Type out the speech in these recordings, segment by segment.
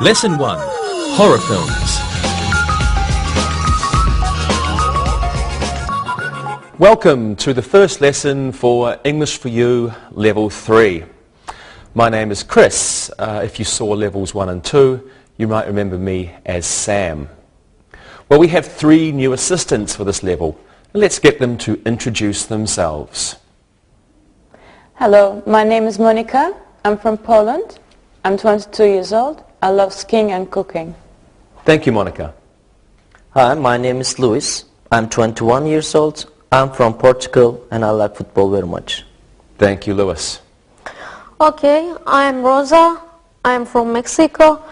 Lesson 1. Horror films. Welcome to the first lesson for English for You Level 3. My name is Chris. If you saw Levels 1 and 2, you might remember me as Sam. Well, we have 3 new assistants for this level. Let's get them to introduce themselves. Hello, my name is Monika. I'm from Poland. I'm 22 years old. I love skiing and cooking. Thank you, Monika. Hi, my name is Luis. I'm 21 years old. I'm from Portugal and I like football very much. Thank you, Luis. Okay, I'm Rosa. I'm from Mexico.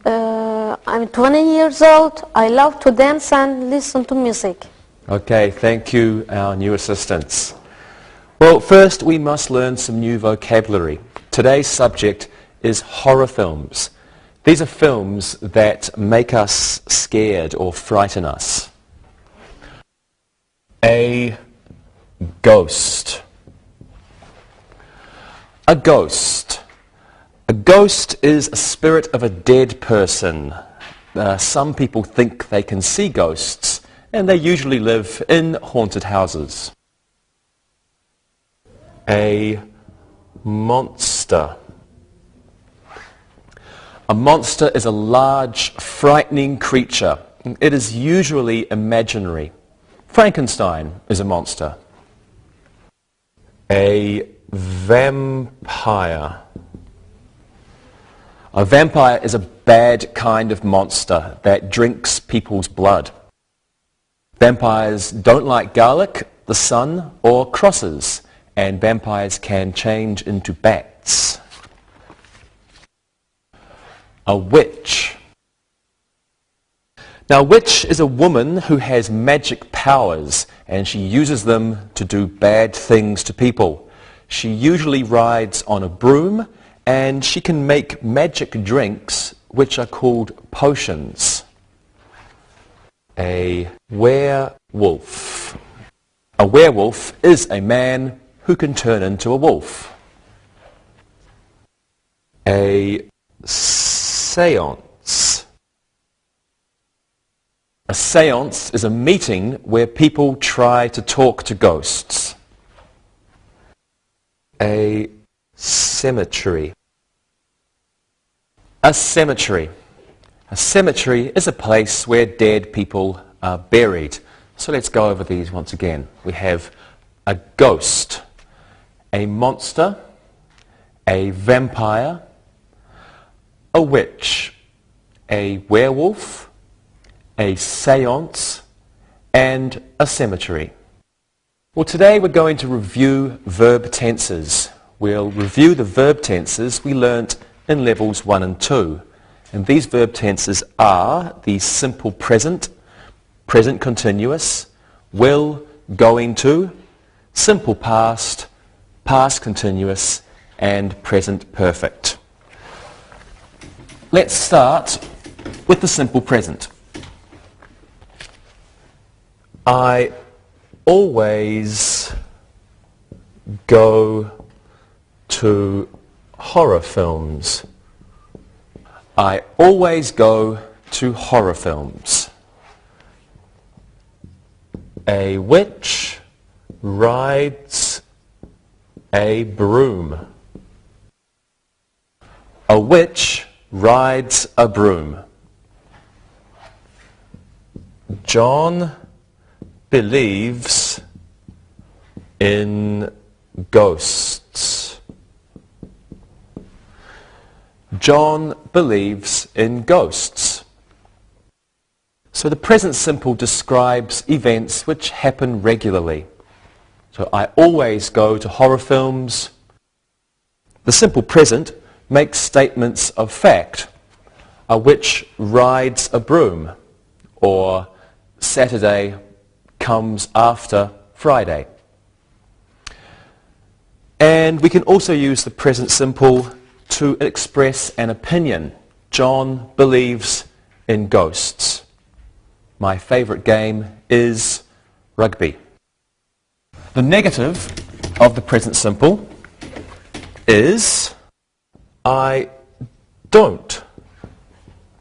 I'm 20 years old. I love to dance and listen to music. Okay, thank you, our new assistants. Well, first we must learn some new vocabulary. Today's subject is horror films. These are films that make us scared or frighten us. A ghost. A ghost. A ghost is a spirit of a dead person. Some people think they can see ghosts, and they usually live in haunted houses. A monster. A monster is a large, frightening creature. It is usually imaginary. Frankenstein is a monster. A vampire. A vampire is a bad kind of monster that drinks people's blood. Vampires don't like garlic, the sun, or crosses, and vampires can change into bats. A witch. Now, a witch is a woman who has magic powers, and she uses them to do bad things to people. She usually rides on a broom, and she can make magic drinks, which are called potions. A werewolf. A werewolf is a man who can turn into a wolf. A séance. A séance is a meeting where people try to talk to ghosts. A cemetery. A cemetery. A cemetery is a place where dead people are buried. So let's go over these once again. We have a ghost, a monster, a vampire, a witch, a werewolf, a séance, and a cemetery. Well, today we're going to review verb tenses. We'll review the verb tenses we learnt in levels 1 and 2. And these verb tenses are the simple present, present continuous, will, going to, simple past, past continuous, and present perfect. Let's start with the simple present. I always go to horror films. I always go to horror films. A witch rides a broom. A witch rides a broom. John believes in ghosts. John believes in ghosts. So the present simple describes events which happen regularly. So I always go to horror films. The simple present makes statements of fact. A witch rides a broom, or Saturday comes after Friday. And we can also use the present simple to express an opinion. John believes in ghosts. My favourite game is rugby. The negative of the present simple is I don't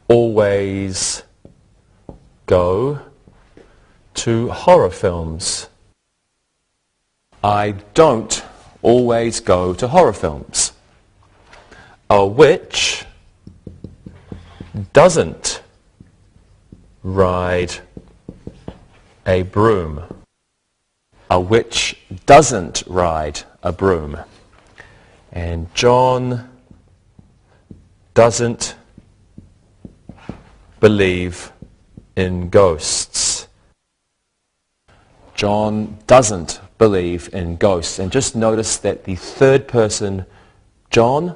always go to horror films. I don't always go to horror films. A witch doesn't ride a broom. A witch doesn't ride a broom. And John doesn't believe in ghosts. John doesn't believe in ghosts. And just notice that the third person, John,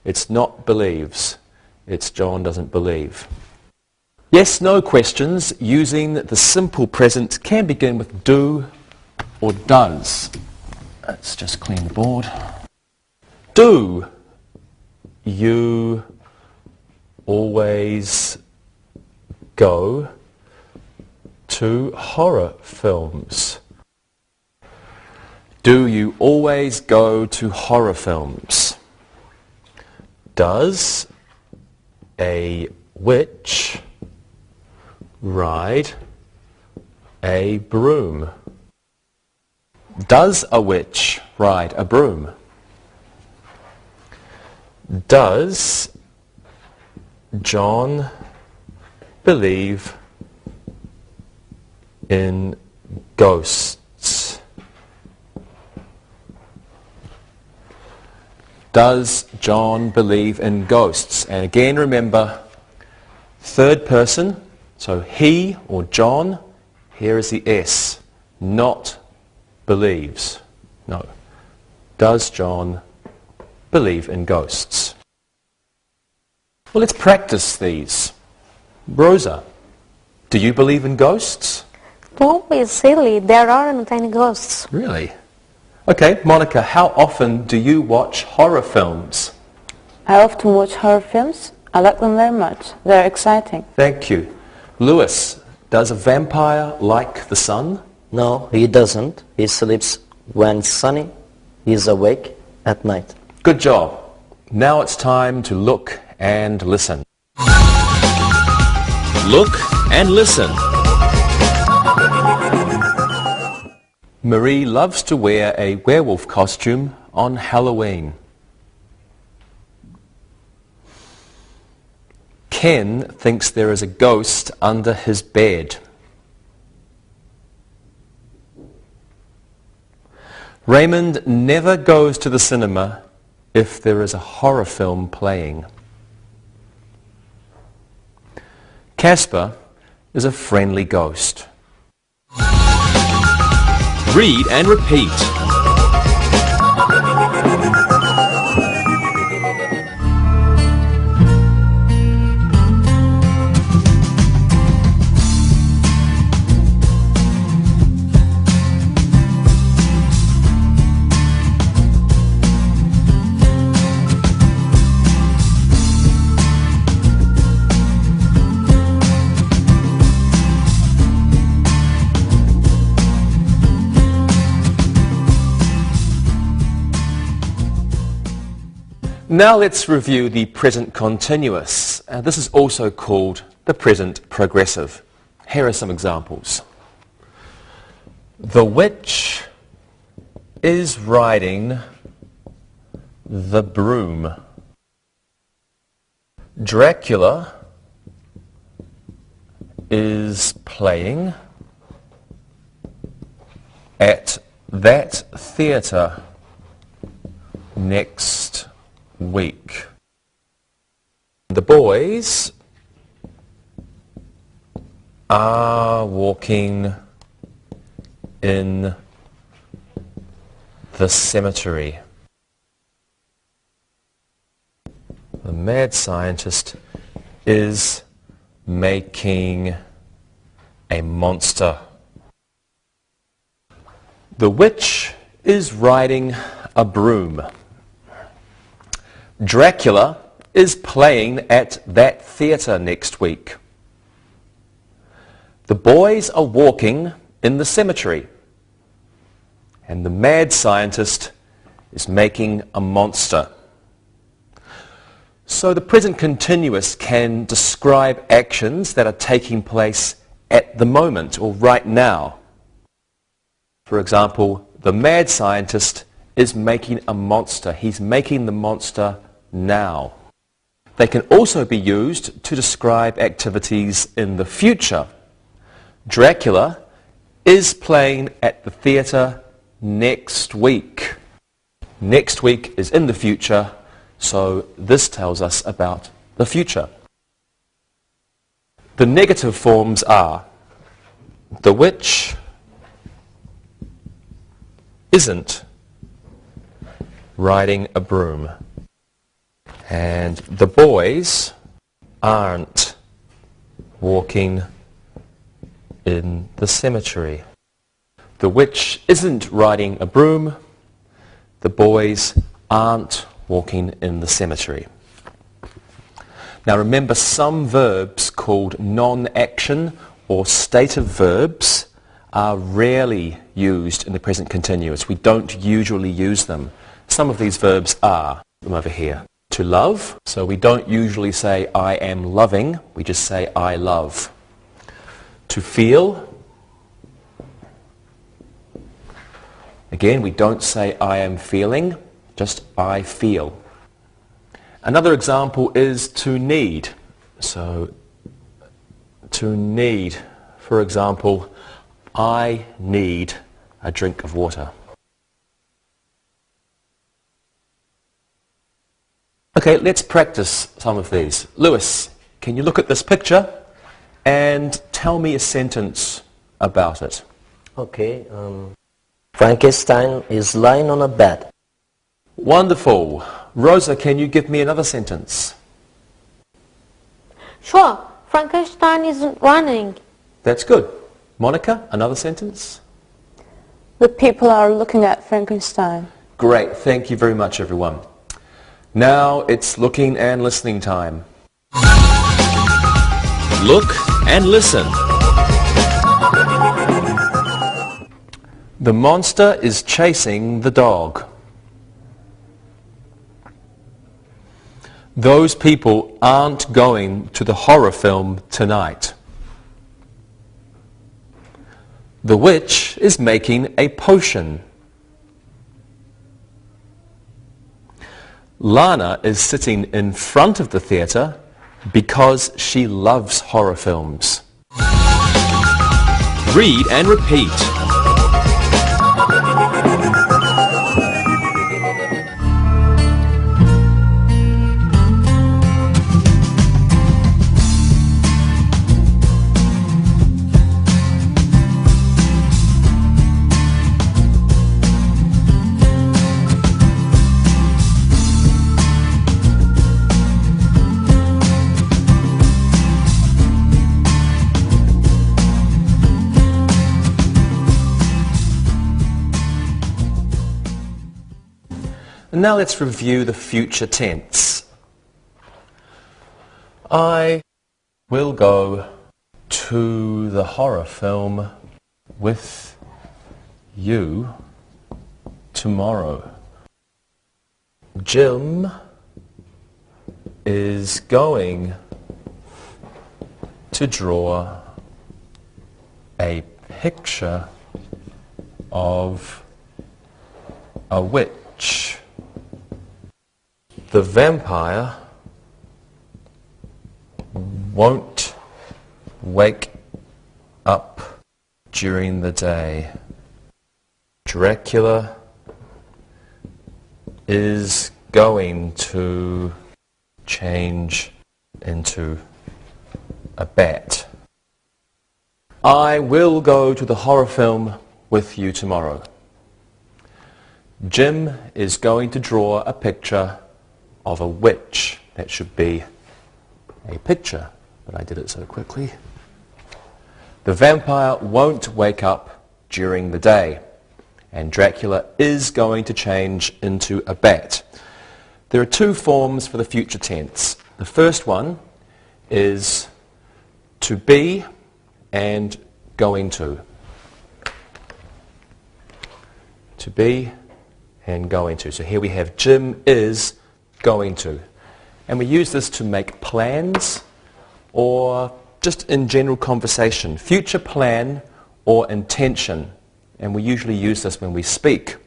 it's not believes. It's John doesn't believe. Yes, no questions using the simple present can begin with do or does. Let's just clean the board. Do you always go to horror films? Do you always go to horror films? Does a witch ride a broom? Does a witch ride a broom? Does John believe in ghosts? Does John believe in ghosts? And again, remember, third person, so he or John, here is the S, not believes. No. Does John believe in ghosts? Well, let's practice these. Rosa, do you believe in ghosts? Don't be silly, there aren't any ghosts. Really? Okay, Monica, how often do you watch horror films? I often watch horror films. I like them very much. They're exciting. Thank you. Lewis, does a vampire like the sun? No, he doesn't. He sleeps when it's sunny. He's awake at night. Good job. Now it's time to look and listen. Look and listen. Marie loves to wear a werewolf costume on Halloween. Ken thinks there is a ghost under his bed. Raymond never goes to the cinema if there is a horror film playing. Casper is a friendly ghost. Read and repeat. Now let's review the present continuous. This is also called the present progressive. Here are some examples. The witch is riding the broom. Dracula is playing at that theatre next week. The boys are walking in the cemetery. The mad scientist is making a monster. The witch is riding a broom. Dracula is playing at that theatre next week. The boys are walking in the cemetery. And the mad scientist is making a monster. So the present continuous can describe actions that are taking place at the moment or right now. For example, the mad scientist is making a monster. He's making the monster now. They can also be used to describe activities in the future. Dracula is playing at the theatre next week. Next week is in the future, so this tells us about the future. The negative forms are the witch isn't riding a broom, and the boys aren't walking in the cemetery. The witch isn't riding a broom. The boys aren't walking in the cemetery. Now remember, some verbs called non-action or stative verbs are rarely used in the present continuous. We don't usually use them. Some of these verbs are, them over here. To love, so we don't usually say I am loving, we just say I love. To feel, again, we don't say I am feeling, just I feel. Another example is to need. So, to need, for example, I need a drink of water. Okay, let's practice some of these. Lewis, can you look at this picture and tell me a sentence about it? Okay. Frankenstein is lying on a bed. Wonderful. Rosa, can you give me another sentence? Sure. Frankenstein isn't running. That's good. Monica, another sentence? The people are looking at Frankenstein. Great. Thank you very much, everyone. Now it's looking and listening time. Look and listen. The monster is chasing the dog. Those people aren't going to the horror film tonight. The witch is making a potion. Lana is sitting in front of the theatre because she loves horror films. Read and repeat. And now let's review the future tense. I will go to the horror film with you tomorrow. Jim is going to draw a picture of a witch. The vampire won't wake up during the day. Dracula is going to change into a bat. I will go to the horror film with you tomorrow. Jim is going to draw a picture of a witch. That should be a picture, but I did it so quickly. The vampire won't wake up during the day, and Dracula is going to change into a bat. There are two forms for the future tense. The first one is to be and going to. To be and going to. So here we have Jim is going to. And we use this to make plans or just in general conversation. Future plan or intention. And we usually use this when we speak.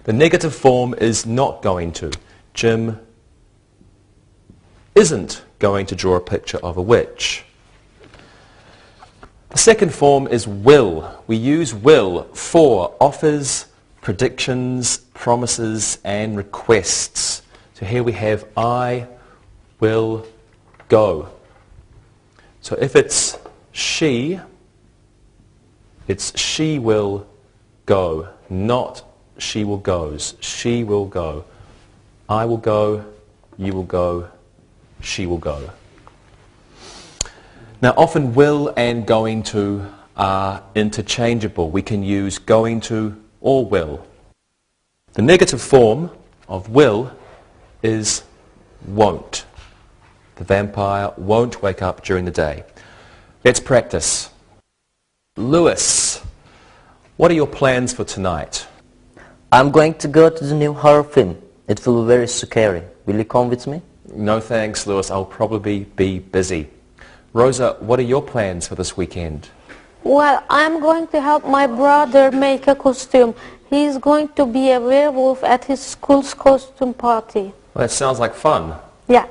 The negative form is not going to. Jim isn't going to draw a picture of a witch. The second form is will. We use will for offers, predictions, promises, and requests. So here we have I will go. So if it's she will go, not she will goes. She will go. I will go, you will go, she will go. Now often will and going to are interchangeable. We can use going to or will. The negative form of will is won't. The vampire won't wake up during the day. Let's practice. Lewis, what are your plans for tonight? I'm going to go to the new horror film. It will be very scary. Will you come with me? No thanks, Lewis. I'll probably be busy. Rosa, what are your plans for this weekend? Well, I'm going to help my brother make a costume. He's going to be a werewolf at his school's costume party. Well, that sounds like fun. Yeah.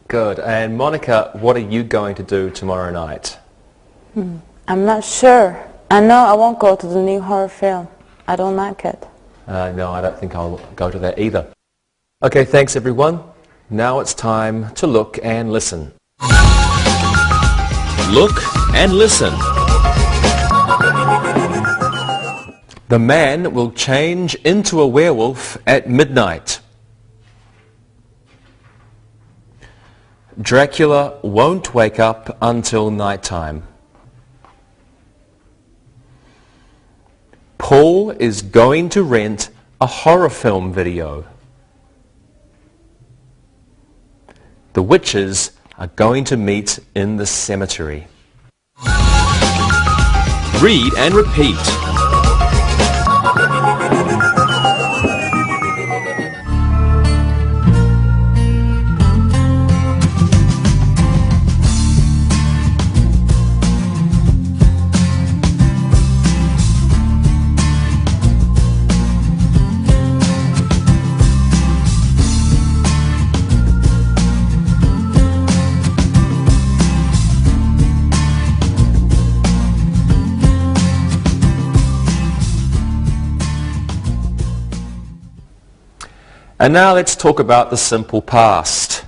Good. And Monica, what are you going to do tomorrow night? I'm not sure. I know I won't go to the new horror film. I don't like it. No, I don't think I'll go to that either. Okay, thanks everyone. Now it's time to look and listen. Look and listen. The man will change into a werewolf at midnight. Dracula won't wake up until nighttime. Paul is going to rent a horror film video. The witches are going to meet in the cemetery. Read and repeat. And now let's talk about the simple past.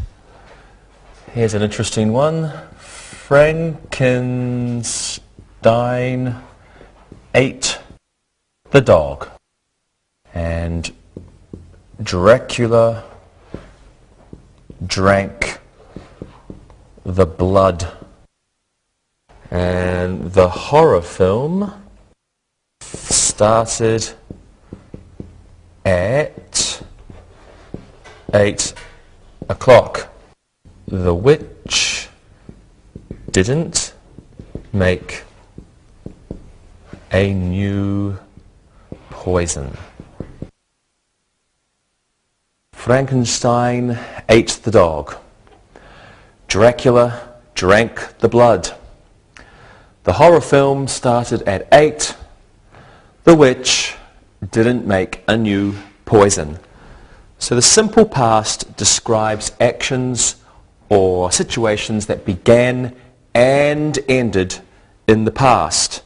Here's an interesting one. Frankenstein ate the dog. And Dracula drank the blood. And the horror film started at 8 o'clock. The witch didn't make a new poison. Frankenstein ate the dog. Dracula drank the blood. The horror film started at 8. The witch didn't make a new poison. So the simple past describes actions or situations that began and ended in the past.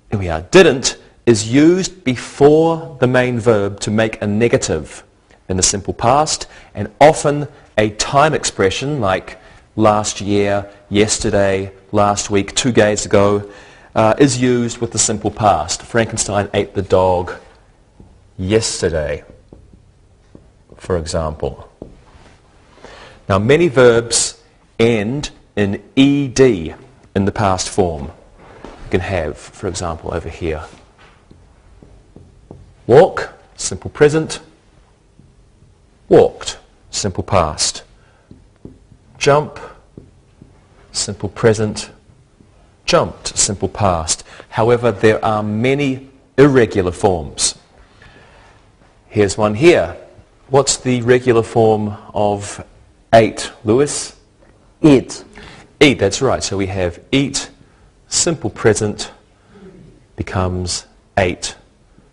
Here we are. Didn't is used before the main verb to make a negative in the simple past, and often a time expression like last year, yesterday, last week, 2 days ago is used with the simple past. Frankenstein ate the dog yesterday, for example. Now many verbs end in ed in the past form. You can have, for example, over here. Walk, simple present. Walked, simple past. Jump, simple present. Jumped, simple past. However, there are many irregular forms. Here's one here. What's the regular form of ate, Lewis? Eat. Eat, that's right. So we have eat, simple present, becomes ate,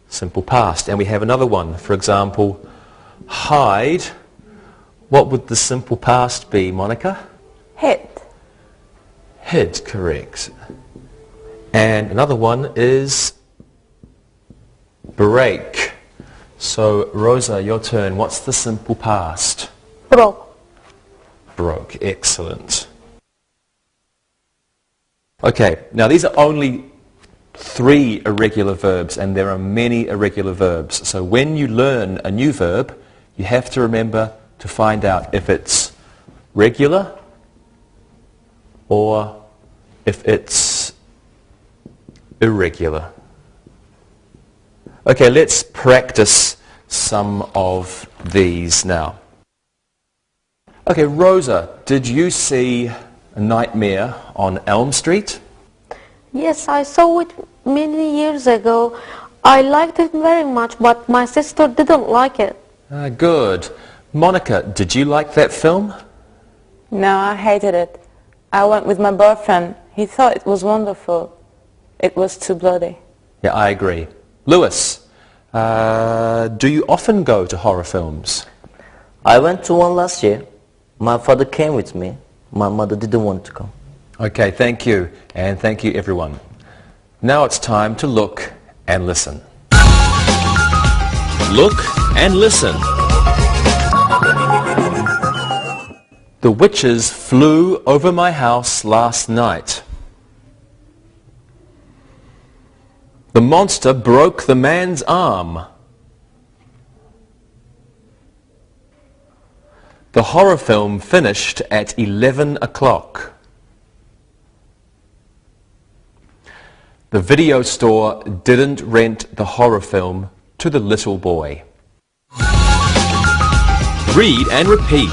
simple past. And we have another one. For example, hide. What would the simple past be, Monica? Hid. Hid, correct. And another one is break. So, Rosa, your turn. What's the simple past? Broke. Broke. Excellent. Okay, now these are only 3 irregular verbs, and there are many irregular verbs. So when you learn a new verb, you have to remember to find out if it's regular or if it's irregular. Okay, let's practice some of these now. Okay, Rosa, did you see A Nightmare on Elm Street? Yes, I saw it many years ago. I liked it very much, but my sister didn't like it. Good. Monica, did you like that film? No, I hated it. I went with my boyfriend. He thought it was wonderful. It was too bloody. Yeah, I agree. Lewis, do you often go to horror films? I went to one last year. My father came with me. My mother didn't want to come. Okay, thank you. And thank you, everyone. Now it's time to look and listen. Look and listen. The witches flew over my house last night. The monster broke the man's arm. The horror film finished at 11 o'clock. The video store didn't rent the horror film to the little boy. Read and repeat.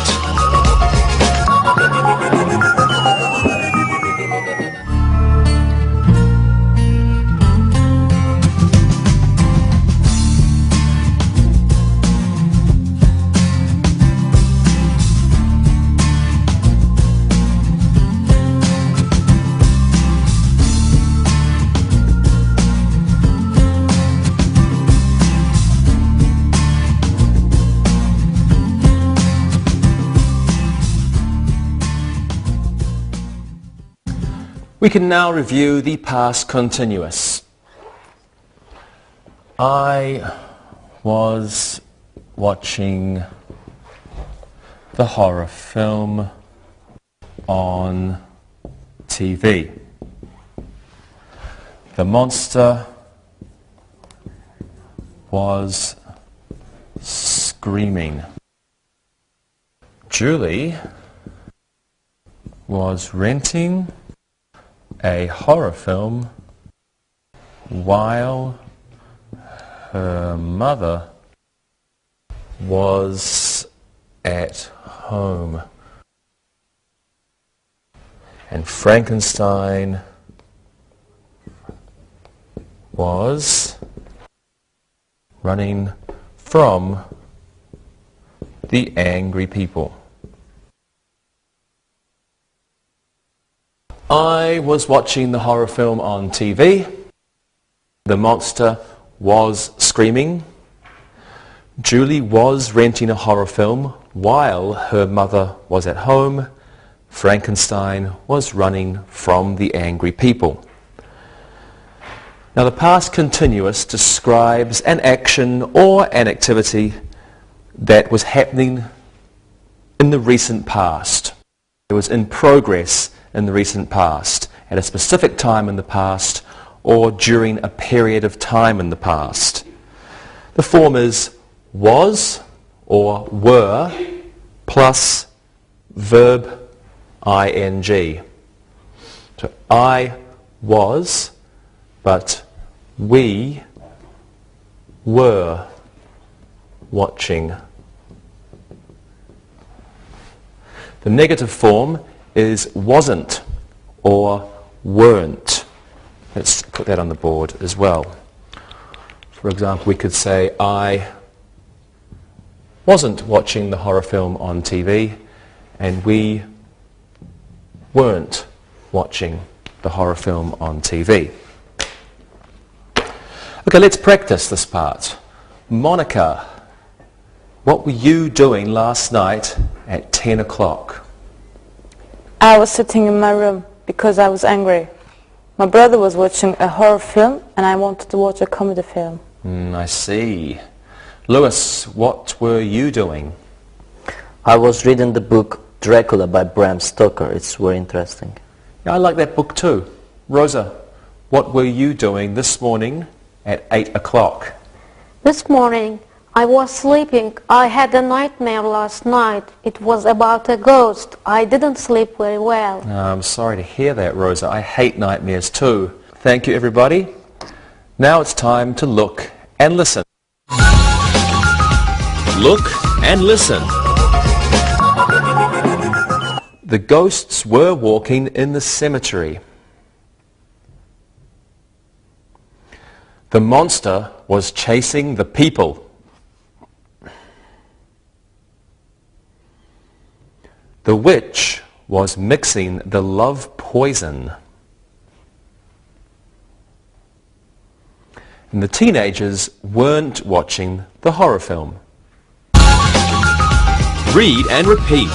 We can now review the past continuous. I was watching the horror film on TV. The monster was screaming. Julie was renting a horror film while her mother was at home. And Frankenstein was running from the angry people. I was watching the horror film on TV. The monster was screaming. Julie was renting a horror film while her mother was at home. Frankenstein was running from the angry people. Now the past continuous describes an action or an activity that was happening in the recent past. It was in progress in the recent past, at a specific time in the past, or during a period of time in the past. The form is was or were plus verb ing. So I was, but we were watching. The negative form is wasn't or weren't. Let's put that on the board as well. For example, we could say I wasn't watching the horror film on TV, and we weren't watching the horror film on TV. Okay, let's practice this part. Monica, what were you doing last night at 10 o'clock? I was sitting in my room because I was angry. My brother was watching a horror film and I wanted to watch a comedy film. I see. Lewis, what were you doing? I was reading the book Dracula by Bram Stoker. It's very interesting. Yeah, I like that book too. Rosa, what were you doing this morning at 8 o'clock? This morning I was sleeping. I had a nightmare last night. It was about a ghost. I didn't sleep very well. I'm sorry to hear that, Rosa. I hate nightmares too. Thank you, everybody. Now it's time to look and listen. Look and listen. The ghosts were walking in the cemetery. The monster was chasing the people. The witch was mixing the love poison. And the teenagers weren't watching the horror film. Read and repeat.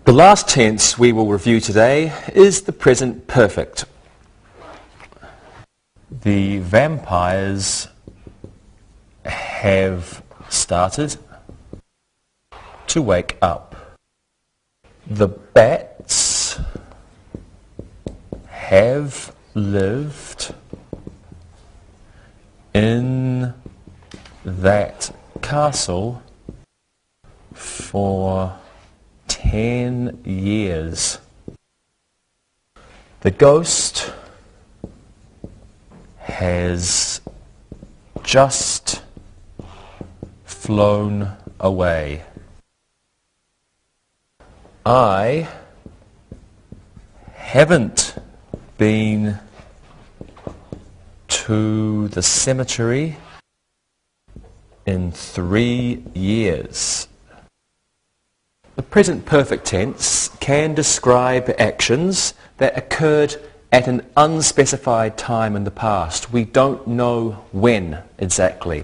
The last tense we will review today is the present perfect. The vampires have started to wake up. The bats have lived in that castle for 10 years. The ghost has just flown away. I haven't been to the cemetery in 3 years. The present perfect tense can describe actions that occurred at an unspecified time in the past. We don't know when exactly.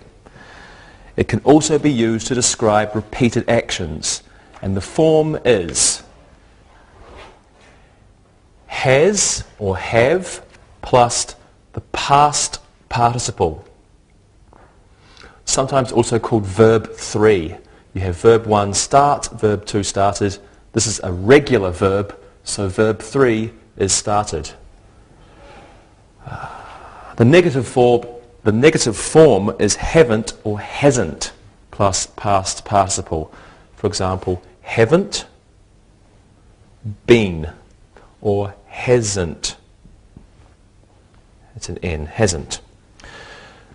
It can also be used to describe repeated actions, and the form is has or have plus the past participle, sometimes also called verb 3. You have verb 1 start, verb 2 started. This is a regular verb, so verb 3 is started. The negative form is haven't or hasn't plus past participle. For example, haven't been or hasn't. It's an N, hasn't.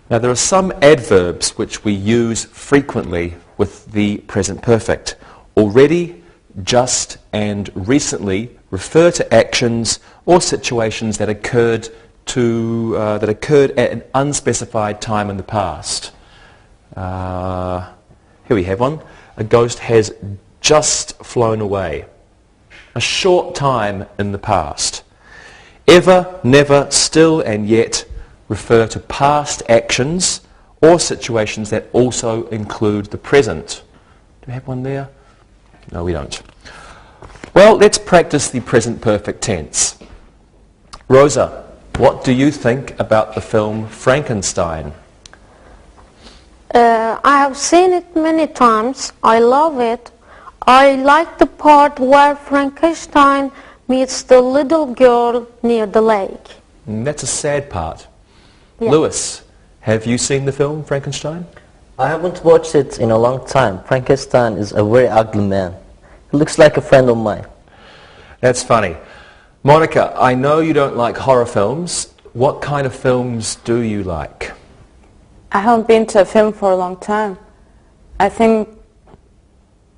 Now there are some adverbs which we use frequently with the present perfect. Already, just, and recently refer to actions or situations that occurred at an unspecified time in the past. Here we have one. A ghost has just flown away. A short time in the past. Ever, never, still, and yet refer to past actions or situations that also include the present. Do we have one there? No, we don't. Well, let's practice the present perfect tense. Rosa, what do you think about the film Frankenstein? I have seen it many times. I love it. I like the part where Frankenstein meets the little girl near the lake. That's a sad part. Yeah. Lewis, Have you seen the film Frankenstein? I haven't watched it in a long time. Frankenstein is a very ugly man. He looks like a friend of mine. That's funny. Monica, I know you don't like horror films. What kind of films do you like? I haven't been to a film for a long time. I think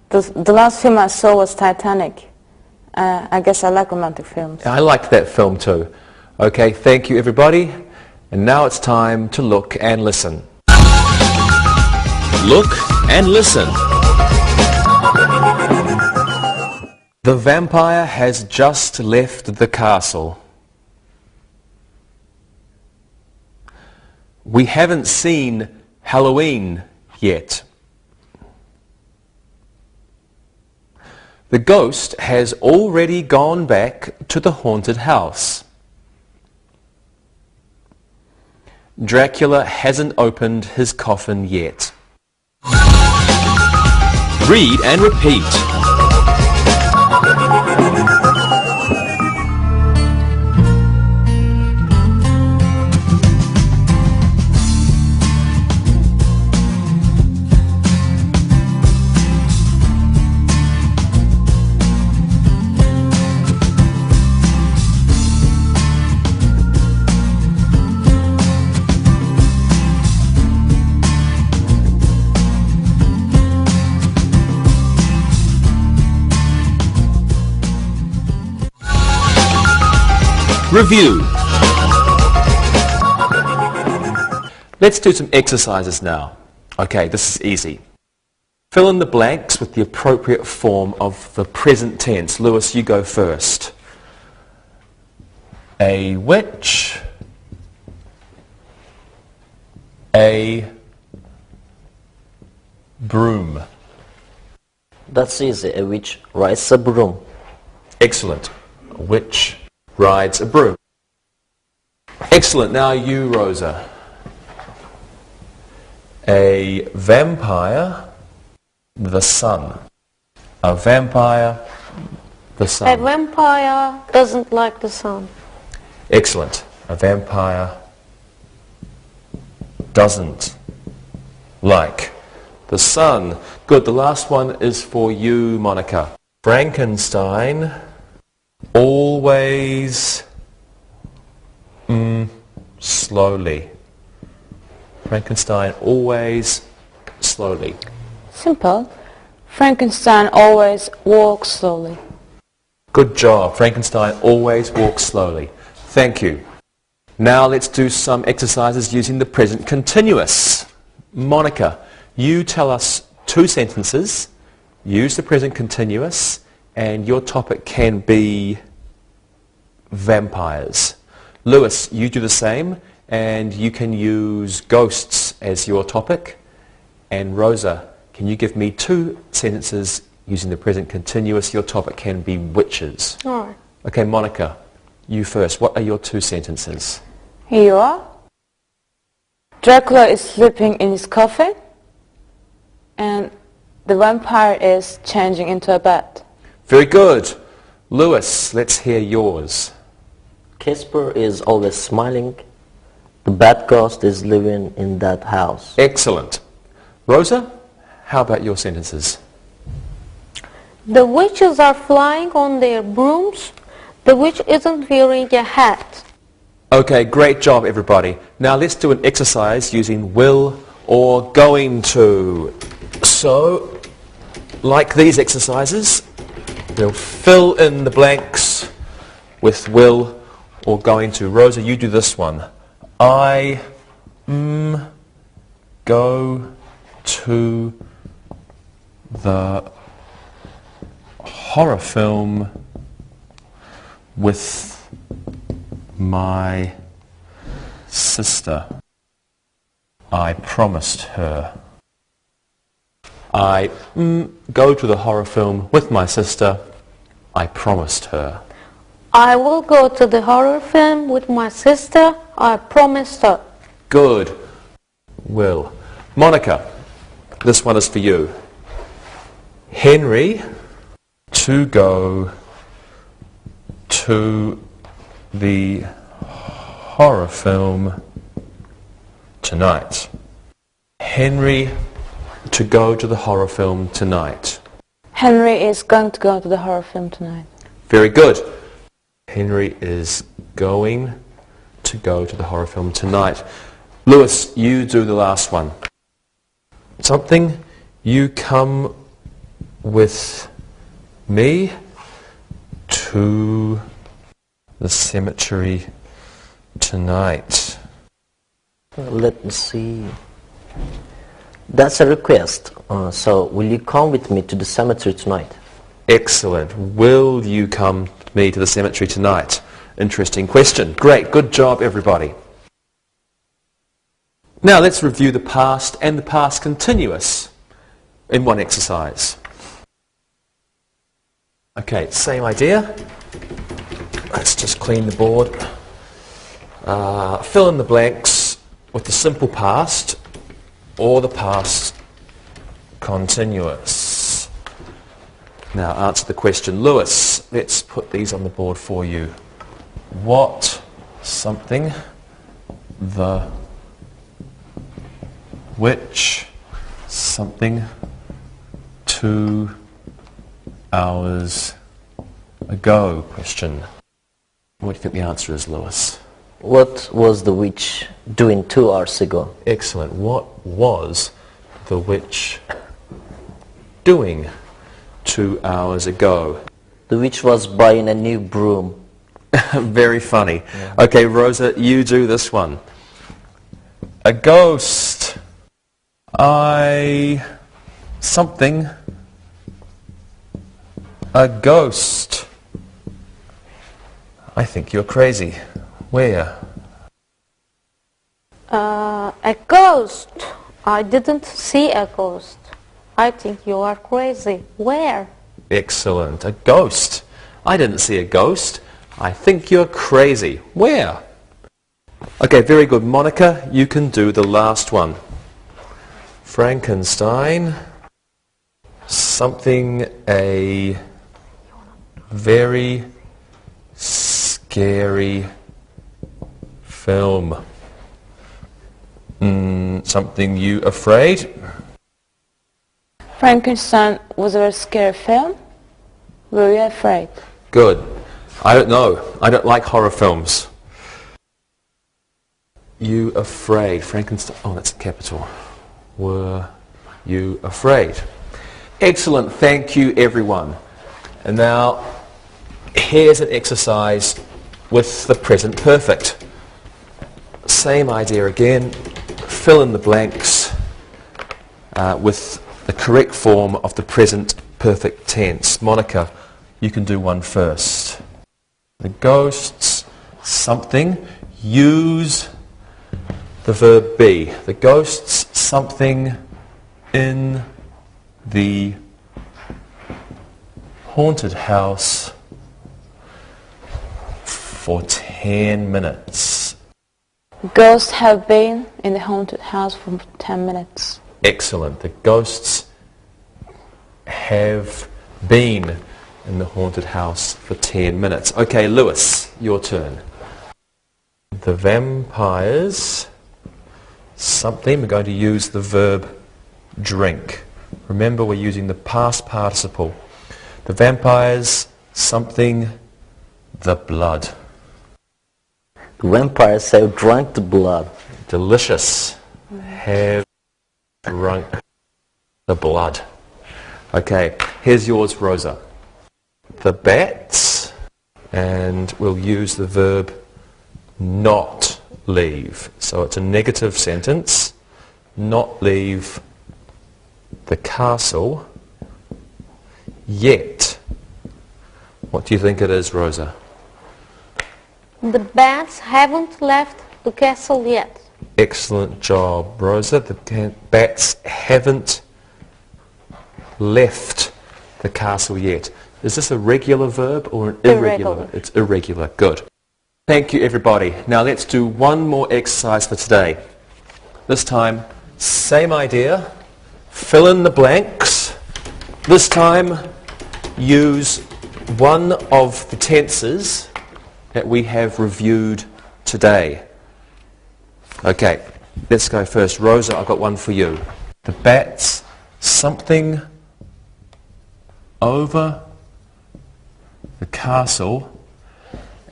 the last film I saw was Titanic. I guess I like romantic films. I liked that film too. Okay, thank you everybody. And now it's time to look and listen. Look and listen. The vampire has just left the castle. We haven't seen Halloween yet. The ghost has already gone back to the haunted house. Dracula hasn't opened his coffin yet. Read and repeat. Review. Let's do some exercises now. Okay, this is easy. Fill in the blanks with the appropriate form of the present tense. Lewis, you go first. A witch. A broom. That's easy. A witch rides a broom. Excellent. A witch rides a broom. Excellent. Now you, Rosa. A vampire, the sun. A vampire, the A sun. vampire doesn't like the sun. Excellent. A vampire doesn't like the sun. Good. The last one is for you, Monica. Frankenstein always slowly. Frankenstein always slowly. Simple. Frankenstein always walks slowly. Good job. Frankenstein always walks slowly. Thank you. Now let's do some exercises using the present continuous. Monica, you tell us 2 sentences. Use the present continuous, and your topic can be vampires. Lewis, you do the same, and you can use ghosts as your topic. And Rosa, can you give me 2 sentences using the present continuous? Your topic can be witches. All right. Okay, Monica, you first. What are your 2 sentences? Here you are. Dracula is sleeping in his coffin, and the vampire is changing into a bat. Very good. Lewis, let's hear yours. Casper is always smiling. The bad ghost is living in that house. Excellent. Rosa, how about your sentences? The witches are flying on their brooms. The witch isn't wearing a hat. Okay, great job everybody. Now let's do an exercise using will or going to. So, like these exercises, we'll fill in the blanks with will or going to. Rosa, you do this one. I go to the horror film with my sister. I promised her. I go to the horror film with my sister. I promised her. I will go to the horror film with my sister. I promised her. Good. Will. Monica, this one is for you. Henry to go to the horror film tonight. Henry to go to the horror film tonight. Henry is going to go to the horror film tonight. Very good. Henry is going to go to the horror film tonight. Lewis, you do the last one. Something, you come with me to the cemetery tonight. Let me see. That's a request. So, will you come with me to the cemetery tonight? Excellent. Will you come with me to the cemetery tonight? Interesting question. Great. Good job, everybody. Now let's review the past and the past continuous in one exercise. Okay, same idea. Let's just clean the board. Fill in the blanks with the simple past or the past continuous. Now answer the question. Lewis, let's put these on the board for you. What, something, the, which, something, 2 hours ago, question. What do you think the answer is, Lewis? What was the witch doing 2 hours ago? Excellent. What was the witch doing 2 hours ago? The witch was buying a new broom. Very funny. Yeah. Okay, Rosa, you do this one. A ghost. Something. A ghost. I think you're crazy. Where? A ghost. I didn't see a ghost. I think you are crazy. Where? Excellent. A ghost. I didn't see a ghost. I think you're crazy. Where? Okay, very good. Monica, you can do the last one. Frankenstein. Something, a very scary film. Something you afraid? Frankenstein was a very scary film. Were you afraid? Good. I don't know. I don't like horror films. You afraid? Frankenstein. Oh, that's a capital. Were you afraid? Excellent. Thank you, everyone. And now, here's an exercise with the present perfect. Same idea again. Fill in the blanks with the correct form of the present perfect tense. Monica, you can do one first. The ghosts, something, use the verb be. The ghosts, something in the haunted house for 10 minutes. Ghosts have been in the haunted house for 10 minutes. Excellent. The ghosts have been in the haunted house for 10 minutes. Okay, Lewis, your turn. The vampires, something, we're going to use the verb drink. Remember, we're using the past participle. The vampires, something, the blood. The vampires have drunk the blood. Delicious. Have drunk the blood. Okay, here's yours, Rosa. The bats, and we'll use the verb not leave. So it's a negative sentence. Not leave the castle yet. What do you think it is, Rosa? The bats haven't left the castle yet. Excellent job, Rosa. The bats haven't left the castle yet. Is this a regular verb or an irregular? Irregular. It's irregular. Good. Thank you, everybody. Now let's do one more exercise for today. This time, same idea. Fill in the blanks. This time, use one of the tenses that we have reviewed today. Okay, Let's go first. Rosa, I've got one for you. The bats, something over the castle,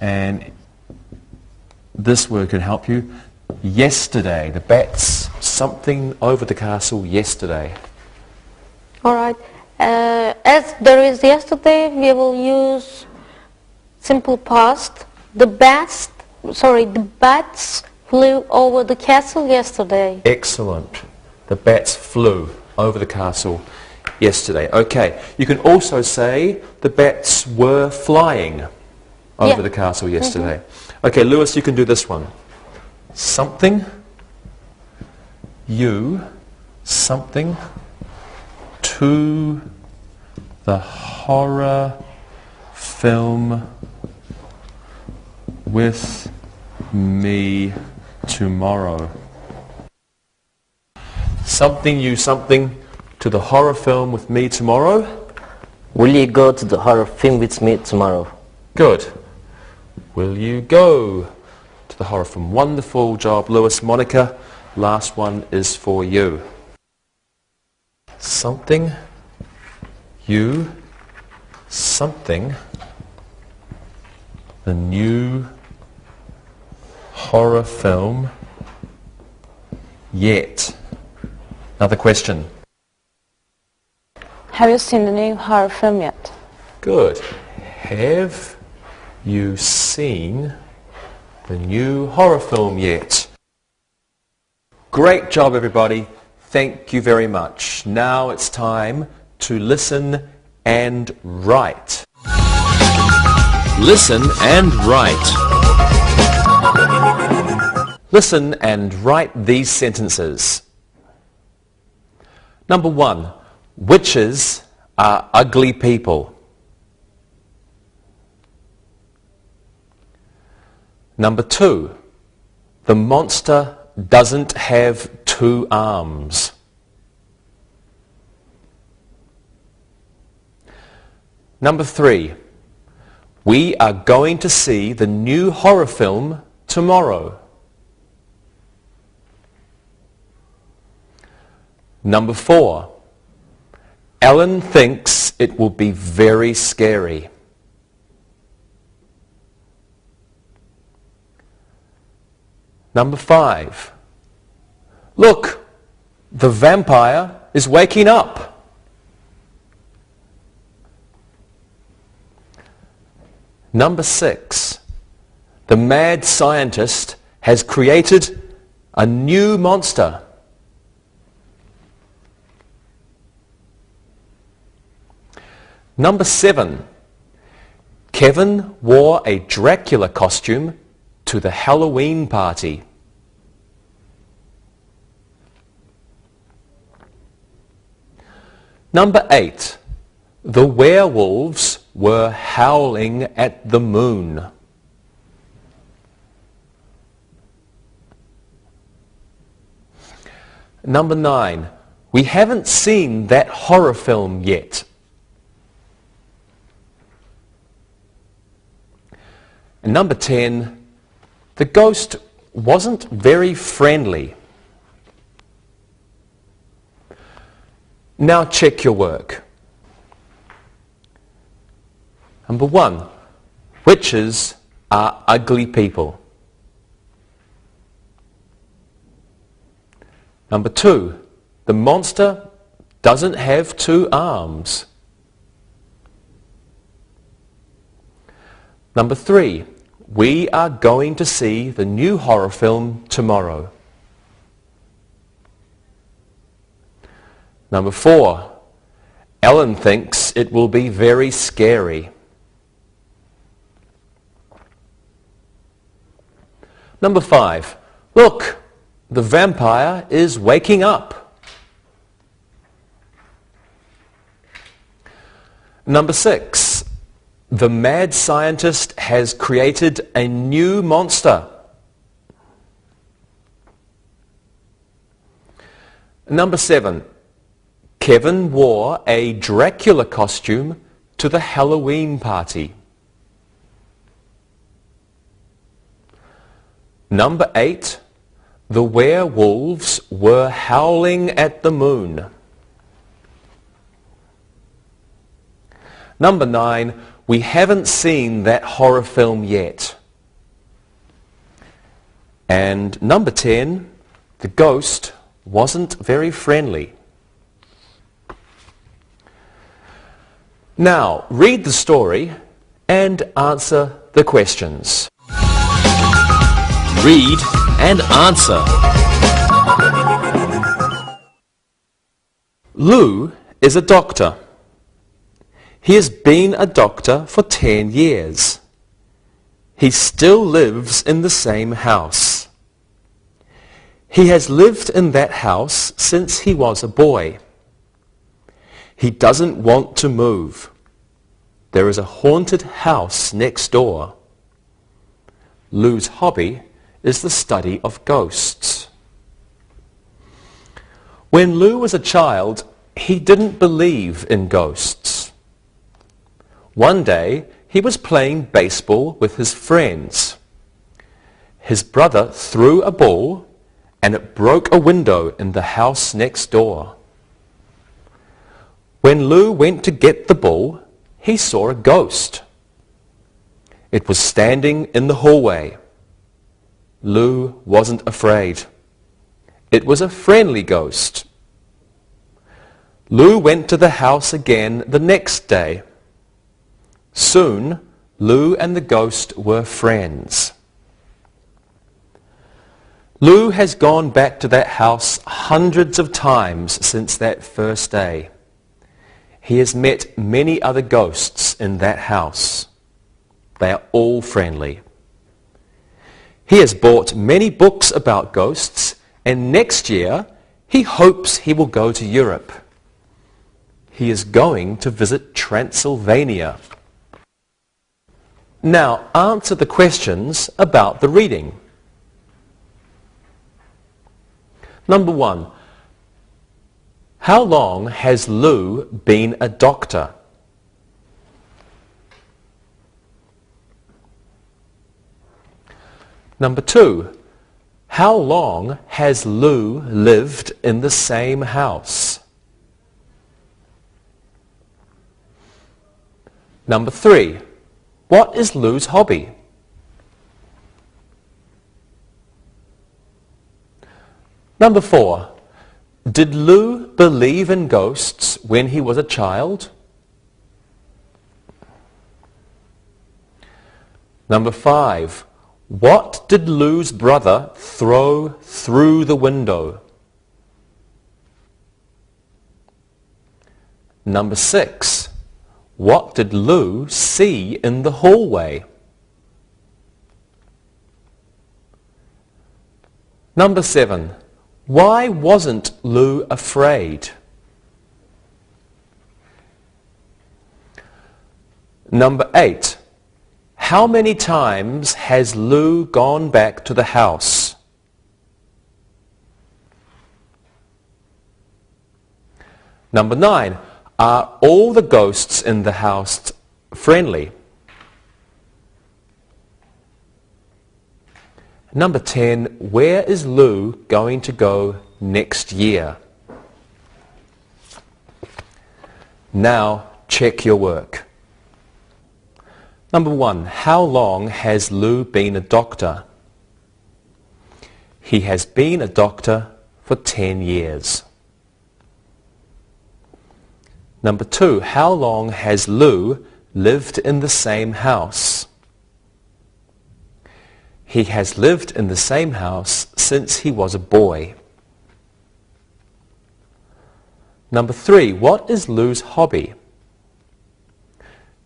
and this word can help you. Yesterday. The bats, something over the castle yesterday. All right. As there is yesterday, we will use simple past. The bats flew over the castle yesterday. Excellent. The bats flew over the castle yesterday. Okay. You can also say the bats were flying over the castle yesterday. Okay, Lewis, you can do this one. Something, you, something, to the horror film with me tomorrow. Something, you, something, to the horror film with me tomorrow. Will you go to the horror film with me tomorrow? Good. Will you go to the horror film? Wonderful job, Lewis. Monica, last one is for you. Something, you, something, the new horror film yet. Another question. Have you seen the new horror film yet? Good. Have you seen the new horror film yet? Great job, everybody. Thank you very much. Now it's time to listen and write. Listen and write. Listen and write these sentences. Number 1. Witches are ugly people. Number 2. The monster doesn't have 2 arms. Number 3. We are going to see the new horror film tomorrow. Number 4. Ellen thinks it will be very scary. Number 5. Look, the vampire is waking up. Number 6. The mad scientist has created a new monster. Number 7. Kevin wore a Dracula costume to the Halloween party. Number 8. The werewolves were howling at the moon. Number 9. We haven't seen that horror film yet. And number 10. The ghost wasn't very friendly. Now check your work. Number 1. Witches are ugly people. Number 2. The monster doesn't have 2 arms. Number 3. We are going to see the new horror film tomorrow. Number 4. Ellen thinks it will be very scary. Number 5. Look, the vampire is waking up. Number 6. The mad scientist has created a new monster. Number 7. Kevin wore a Dracula costume to the Halloween party. Number 8. The werewolves were howling at the moon. Number 9, we haven't seen that horror film yet. And number 10, the ghost wasn't very friendly. Now, read the story and answer the questions. Read and answer. Lou is a doctor. He has been a doctor for 10 years. He still lives in the same house. He has lived in that house since he was a boy. He doesn't want to move. There is a haunted house next door. Lou's hobby is the study of ghosts. When Lou was a child, he didn't believe in ghosts. One day, he was playing baseball with his friends. His brother threw a ball and it broke a window in the house next door. When Lou went to get the ball, he saw a ghost. It was standing in the hallway. Lou wasn't afraid. It was a friendly ghost. Lou went to the house again the next day. Soon, Lou and the ghost were friends. Lou has gone back to that house hundreds of times since that first day. He has met many other ghosts in that house. They are all friendly. He has bought many books about ghosts, and next year he hopes he will go to Europe. He is going to visit Transylvania. Now answer the questions about the reading. Number 1. How long has Lou been a doctor? Number 2. How long has Lou lived in the same house? Number 3. What is Lou's hobby? Number 4. Did Lou believe in ghosts when he was a child? Number 5. What did Lou's brother throw through the window? Number 6. What did Lou see in the hallway? Number 7. Why wasn't Lou afraid? Number 8. How many times has Lou gone back to the house? Number 9. Are all the ghosts in the house friendly? Number 10. Where is Lou going to go next year? Now check your work. Number 1. How long has Lou been a doctor? He has been a doctor for 10 years. Number 2. How long has Lou lived in the same house? He has lived in the same house since he was a boy. Number 3. What is Lou's hobby?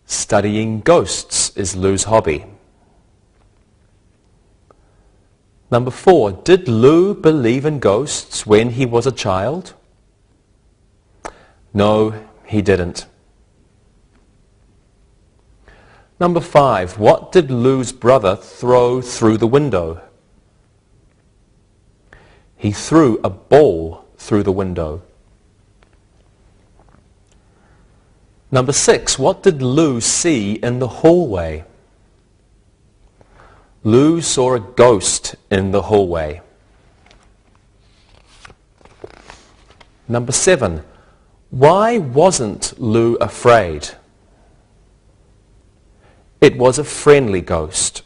Studying ghosts is Lou's hobby. Number 4. Did Lou believe in ghosts when he was a child? No, he didn't. Number 5. What did Lou's brother throw through the window? He threw a ball through the window. Number 6. What did Lou see in the hallway? Lou saw a ghost in the hallway. Number 7. Why wasn't Lou afraid? It was a friendly ghost.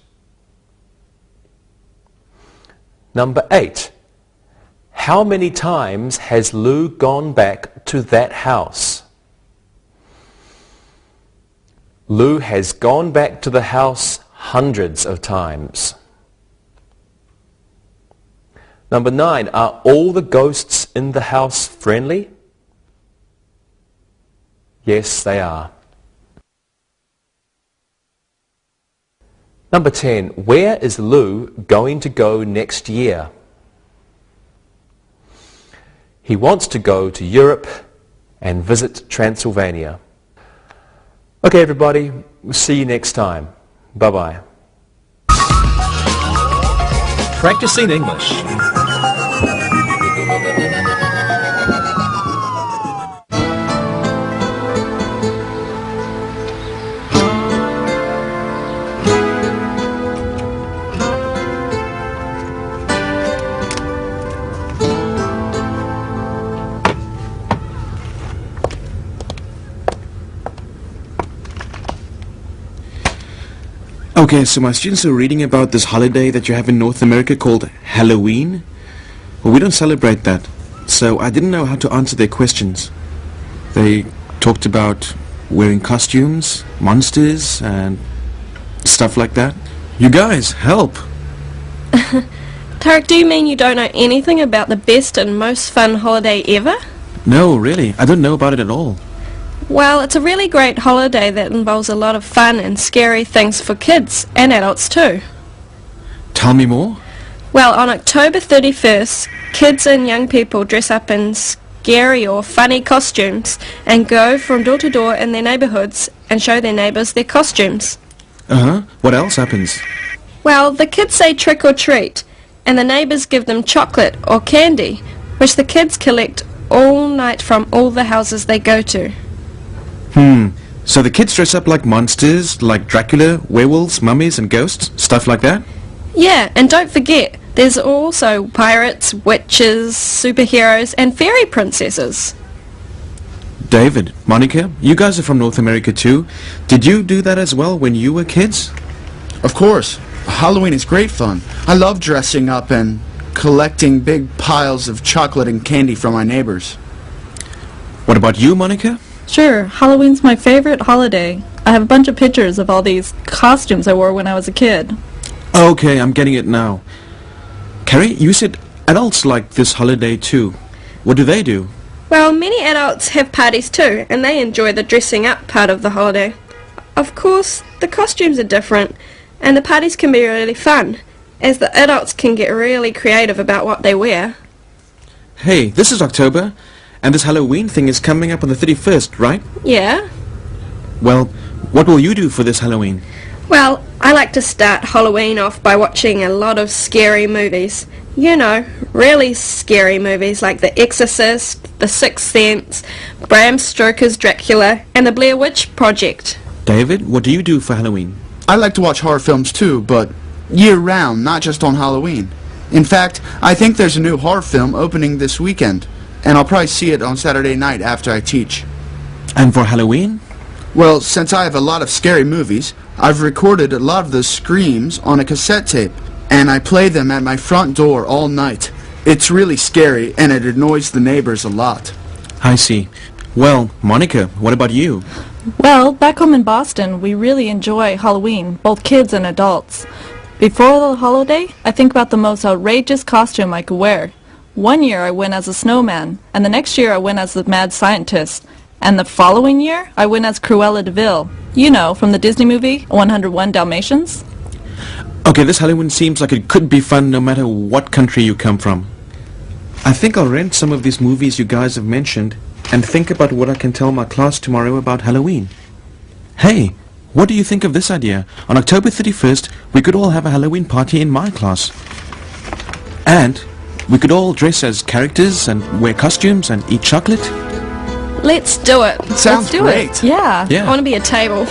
Number 8. How many times has Lou gone back to that house? Lou has gone back to the house hundreds of times. Number 9. Are all the ghosts in the house friendly? Yes, they are. Number 10. Where is Lou going to go next year? He wants to go to Europe and visit Transylvania. Okay, everybody, we'll see you next time. Bye-bye. Practicing English. Okay, so my students are reading about this holiday that you have in North America called Halloween. Well, we don't celebrate that, so I didn't know how to answer their questions. They talked about wearing costumes, monsters, and stuff like that. You guys, help! Tarek, do you mean you don't know anything about the best and most fun holiday ever? No, really, I don't know about it at all. Well, it's a really great holiday that involves a lot of fun and scary things for kids and adults too. Tell me more. Well, on October 31st, kids and young people dress up in scary or funny costumes and go from door to door in their neighbourhoods and show their neighbours their costumes. Uh-huh. What else happens? Well, the kids say trick or treat, and the neighbours give them chocolate or candy, which the kids collect all night from all the houses they go to. So the kids dress up like monsters, like Dracula, werewolves, mummies and ghosts, stuff like that? Yeah, and don't forget, there's also pirates, witches, superheroes, and fairy princesses. David, Monica, you guys are from North America too. Did you do that as well when you were kids? Of course. Halloween is great fun. I love dressing up and collecting big piles of chocolate and candy from my neighbors. What about you, Monica? Sure, Halloween's my favorite holiday. I have a bunch of pictures of all these costumes I wore when I was a kid. Okay, I'm getting it now. Carrie, you said adults like this holiday too. What do they do? Well, many adults have parties too, and they enjoy the dressing up part of the holiday. Of course, the costumes are different, and the parties can be really fun, as the adults can get really creative about what they wear. Hey, this is October, and this Halloween thing is coming up on the 31st, right? Yeah? Well, what will you do for this Halloween? Well, I like to start Halloween off by watching a lot of scary movies. You know, really scary movies like The Exorcist, The Sixth Sense, Bram Stoker's Dracula, and The Blair Witch Project. David, what do you do for Halloween? I like to watch horror films too, but year-round, not just on Halloween. In fact, I think there's a new horror film opening this weekend, and I'll probably see it on Saturday night after I teach. And for Halloween? Well, since I have a lot of scary movies, I've recorded a lot of those screams on a cassette tape, and I play them at my front door all night. It's really scary, and it annoys the neighbors a lot. I see. Well, Monica, what about you? Well, back home in Boston, we really enjoy Halloween, both kids and adults. Before the holiday, I think about the most outrageous costume I could wear. One year I went as a snowman, and the next year I went as the mad scientist. And the following year, I went as Cruella de Vil. You know, from the Disney movie, 101 Dalmatians. Okay, this Halloween seems like it could be fun no matter what country you come from. I think I'll rent some of these movies you guys have mentioned and think about what I can tell my class tomorrow about Halloween. Hey, what do you think of this idea? On October 31st, we could all have a Halloween party in my class. And we could all dress as characters and wear costumes and eat chocolate. Let's do it. Sounds Let's do great. it. Yeah. I want to be a table.